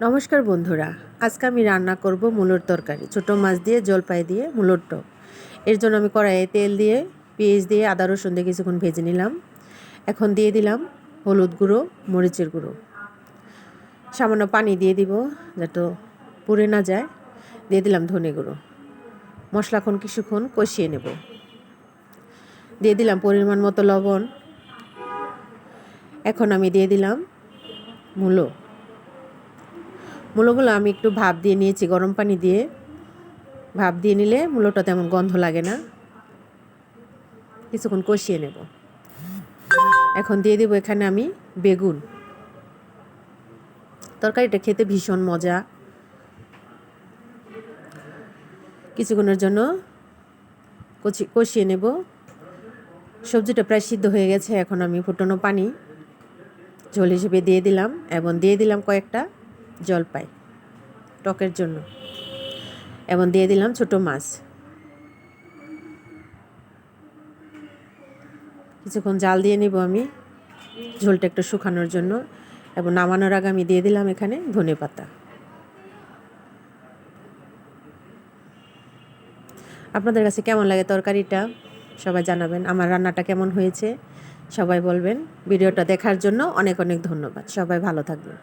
নমস্কার বন্ধুরা, আজকে আমি রান্না করব মূলোর তরকারি। ছোট মাছ দিয়ে জলপাই দিয়ে মূলোর টক। এর জন্য আমি কড়াইয়ে তেল দিয়ে পেঁয়াজ দিয়ে আদা রসুন দিয়ে কিছুক্ষণ ভেজে নিলাম। এখন দিয়ে দিলাম হলুদ গুঁড়ো, মরিচের গুঁড়ো, সামান্য পানি দিয়ে দিব যাতে পুড়ে না যায়। দিয়ে দিলাম ধনে গুঁড়ো। মশলা এখন কিছুক্ষণ কষিয়ে নেব। দিয়ে দিলাম পরিমাণ মতো লবণ। এখন আমি দিয়ে দিলাম মূলোগুলো আমি একটু ভাপ দিয়ে নিয়েছি, গরম পানি দিয়ে ভাপ দিয়ে নিলে মূলোটা তেমন গন্ধ লাগে না। কিছুক্ষণ কষিয়ে নেব। এখন দিয়ে দেবো এখানে আমি বেগুন। তরকারিটা খেতে ভীষণ মজা। কিছুক্ষণের জন্য কষিয়ে নেব। সবজিটা প্রায় সিদ্ধ হয়ে গেছে। এখন আমি ফুটানো পানি ঝোল হিসেবে দিয়ে দিলাম এবং দিয়ে দিলাম কয়েকটা জলপাই টকের জন্য, এবং দিয়ে দিলাম ছোট মাছ। কিছুক্ষণ জাল দিয়ে নেব আমি ঝোলটা একটু শুকানোর জন্য, এবং নামানোর আগে আমি দিয়ে দিলাম এখানে ধনেপাতা। আপনাদের কাছে কেমন লাগে তরকারিটা সবাই জানাবেন। আমার রান্নাটা কেমন হয়েছে সবাই বলবেন। ভিডিওটা দেখার জন্য অনেক অনেক ধন্যবাদ। সবাই ভালো থাকবেন।